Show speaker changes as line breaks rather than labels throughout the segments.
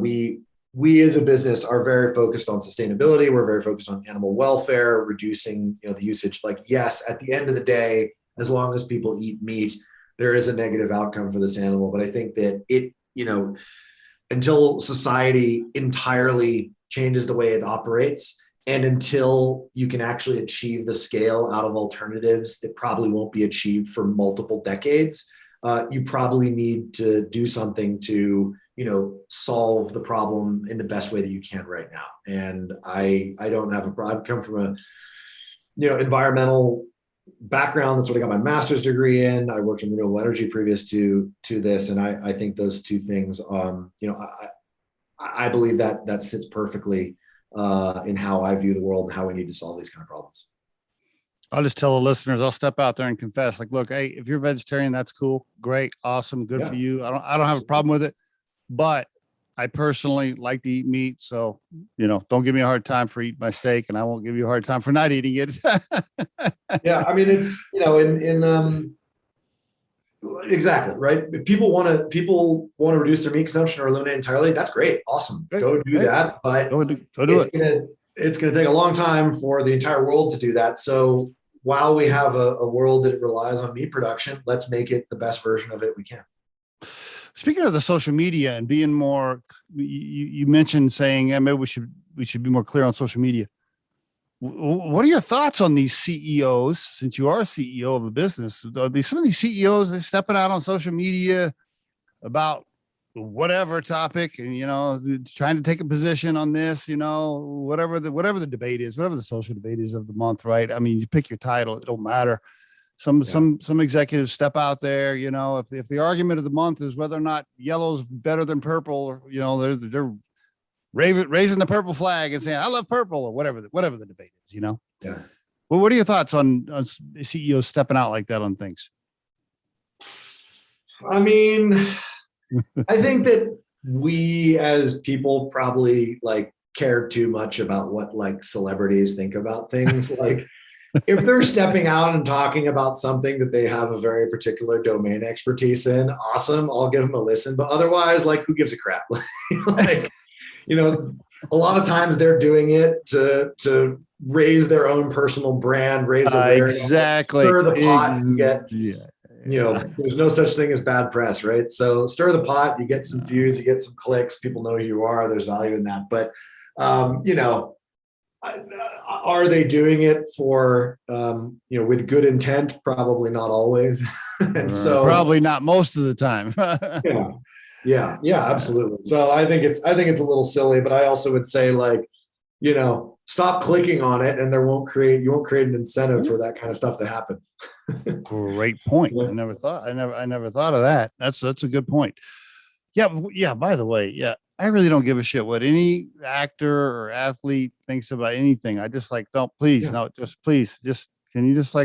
we as a business are very focused on sustainability. We're very focused on animal welfare, reducing, the usage. Like, yes, at the end of the day, as long as people eat meat, there is a negative outcome for this animal. But I think that until society entirely changes the way it operates, and until you can actually achieve the scale out of alternatives that probably won't be achieved for multiple decades, you probably need to do something to, solve the problem in the best way that you can right now. And I don't have a problem. I come from a, environmental background. That's what I got my master's degree in. I worked in renewable energy previous to this. And I think those two things, I believe that sits perfectly in how I view the world and how we need to solve these kind of problems.
I'll just tell the listeners, I'll step out there and confess, like, look, hey, if you're vegetarian, that's cool. Great. Awesome. Good for you. I don't have a problem with it, but I personally like to eat meat. So, don't give me a hard time for eating my steak, and I won't give you a hard time for not eating it.
Yeah. I mean, it's, exactly right. If people want to reduce their meat consumption or eliminate entirely, that's great. Awesome.
Great.
Go do that. But
go do
it's going to take a long time for the entire world to do that. So while we have a world that relies on meat production, let's make it the best version of it we can.
Speaking of the social media and being more, you mentioned saying, maybe we should be more clear on social media. What are your thoughts on these CEOs? Since you are a CEO of a business, some of these CEOs, they're stepping out on social media about whatever topic, and trying to take a position on this, whatever the debate is, whatever the social debate is of the month, right? I mean, you pick your title, it don't matter. Some executives step out there, if the argument of the month is whether or not yellow's better than purple, or they're raising the purple flag and saying I love purple, or whatever the debate is, Yeah. Well, what are your thoughts on CEOs stepping out like that on things?
I mean, I think that we as people probably care too much about what celebrities think about things. Like, if they're stepping out and talking about something that they have a very particular domain expertise in, awesome, I'll give them a listen. But otherwise, who gives a crap? A lot of times they're doing it to raise their own personal brand, raise awareness,
exactly,
stir the pot, and get. There's no such thing as bad press, right? So stir the pot, you get some views, you get some clicks, people know who you are, there's value in that. But, are they doing it for, with good intent? Probably not always. And so
probably not most of the time.
Yeah, absolutely. So I think it's a little silly, but I also would say stop clicking on it, and you won't create an incentive for that kind of stuff to happen.
Great point. I never thought of that. That's a good point. Yeah. By the way, I really don't give a shit what any actor or athlete thinks about anything. I just please can you just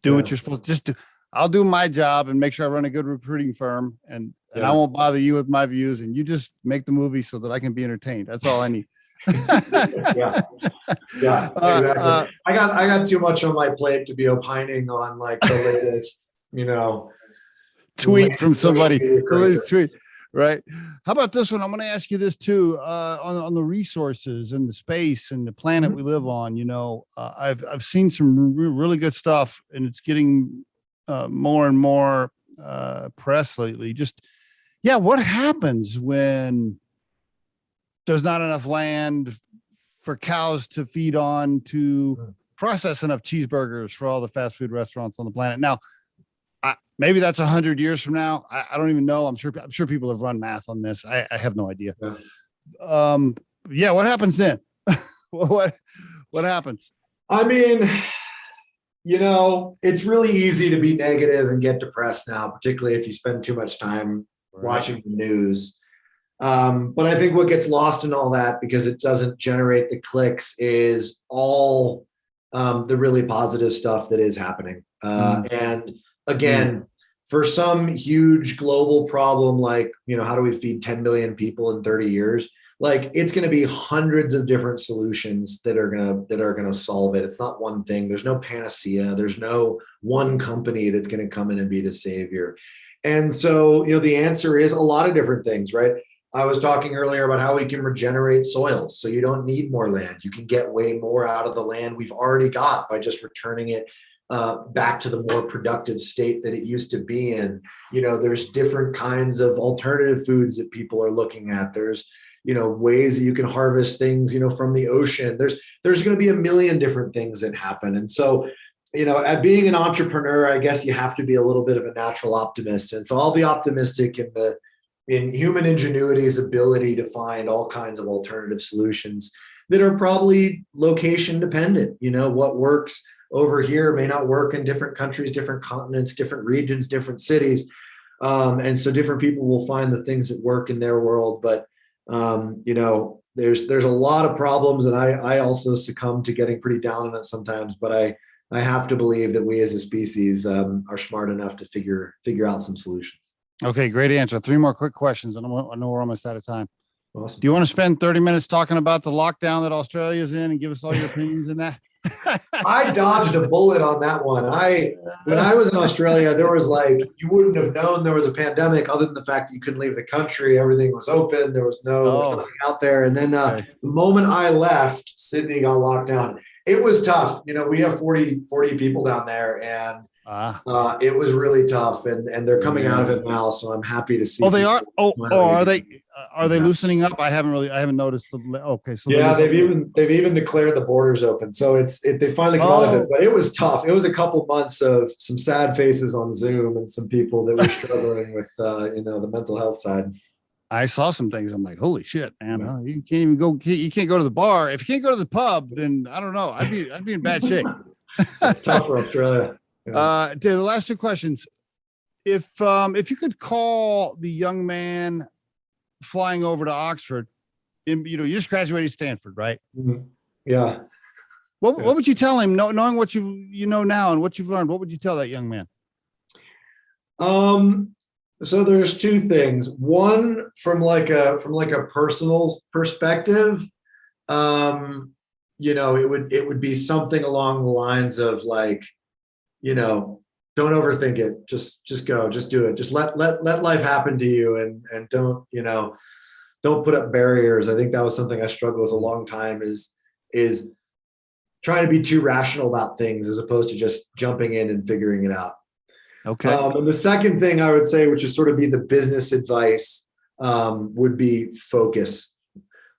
do what you're supposed to just do. I'll do my job and make sure I run a good recruiting firm, and I won't bother you with my views, and you just make the movie so that I can be entertained. That's all I need.
Yeah, exactly. I got too much on my plate to be opining on the latest,
tweet from somebody. Tweet, right? How about this one? I'm going to ask you this too. On the resources and the space and the planet we live on. I've seen some really good stuff, and it's getting more and more press lately. What happens when there's not enough land for cows to feed on to process enough cheeseburgers for all the fast food restaurants on the planet? Now, maybe that's 100 years from now. I don't even know. I'm sure people have run math on this. I have no idea. What happens then? what happens?
I mean, it's really easy to be negative and get depressed now, particularly if you spend too much time watching the news. But I think what gets lost in all that, because it doesn't generate the clicks, is all the really positive stuff that is happening. And again, for some huge global problem, how do we feed 10 million people in 30 years? It's going to be hundreds of different solutions that are going to solve it. It's not one thing. There's no panacea. There's no one company that's going to come in and be the savior. And so, the answer is a lot of different things, right? I was talking earlier about how we can regenerate soils. So you don't need more land. You can get way more out of the land we've already got by just returning it back to the more productive state that it used to be in. There's different kinds of alternative foods that people are looking at. There's, ways that you can harvest things, from the ocean. There's going to be a million different things that happen. And so, at being an entrepreneur, I guess you have to be a little bit of a natural optimist. And so I'll be optimistic in human ingenuity's ability to find all kinds of alternative solutions that are probably location dependent. What works over here may not work in different countries, different continents, different regions, different cities. And so different people will find the things that work in their world. But, there's a lot of problems, and I also succumb to getting pretty down on it sometimes, but I have to believe that we as a species are smart enough to figure out some solutions.
Okay, great answer. 3 more quick questions. I know we're almost out of time.
Awesome.
Do you want to spend 30 minutes talking about the lockdown that Australia's in and give us all your opinions in that?
I dodged a bullet on that one. When I was in Australia, there was you wouldn't have known there was a pandemic other than the fact that you couldn't leave the country. Everything was open. There was nothing out there. And then the moment I left, Sydney got locked down. It was tough. We have 40 people down there, and it was really tough, and they're coming out of it now. So I'm happy to see.
Oh, they are. Are they loosening up? I haven't noticed. Okay, so
yeah, they've even declared the borders open. So they finally come out of it, but it was tough. It was a couple months of some sad faces on Zoom and some people that were struggling with the mental health side.
I saw some things. I'm like, holy shit, man! You can't even go. You can't go to the bar. If you can't go to the pub, then I don't know. I'd be in bad shape.
It's tough for Australia. Yeah.
The last 2 questions. If you could call the young man flying over to Oxford, you just graduated Stanford, right?
Mm-hmm. Yeah.
What would you tell him, knowing what you know now and what you've learned? What would you tell that young man?
So there's 2 things. One, from like a personal perspective, it would be something along the lines of don't overthink it. Just go, just do it. Just let life happen to you, and don't put up barriers. I think that was something I struggled with a long time, is trying to be too rational about things as opposed to just jumping in and figuring it out.
Okay.
And the second thing I would say, which is sort of be the business advice, would be focus.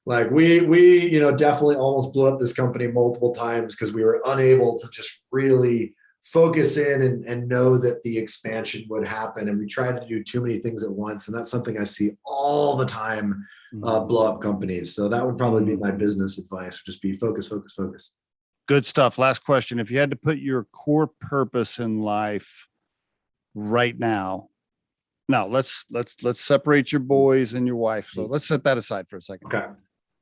We definitely almost blew up this company multiple times because we were unable to just really focus in and know that the expansion would happen. And we tried to do too many things at once. And that's something I see all the time blow up companies. So that would probably be my business advice, just be focus, focus, focus.
Good stuff. Last question. If you had to put your core purpose in life right now, let's separate your boys and your wife. So let's set that aside for a second.
Okay.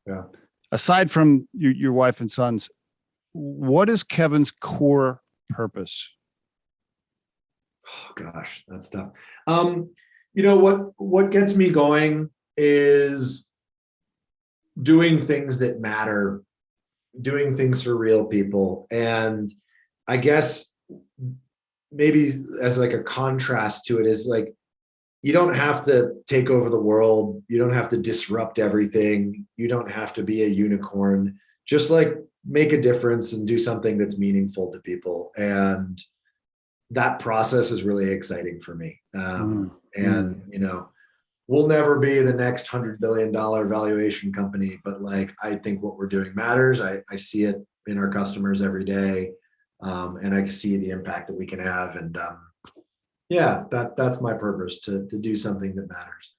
Yeah.
Aside from your wife and sons, what is Kevin's core purpose?
Oh gosh, that's tough. What gets me going is doing things that matter, doing things for real people. And I guess maybe as a contrast to it is you don't have to take over the world. You don't have to disrupt everything. You don't have to be a unicorn. Just make a difference and do something that's meaningful to people. And that process is really exciting for me. We'll never be the next $100 billion valuation company, but I think what we're doing matters. I see it in our customers every day. And I see the impact that we can have. And that's my purpose, to do something that matters.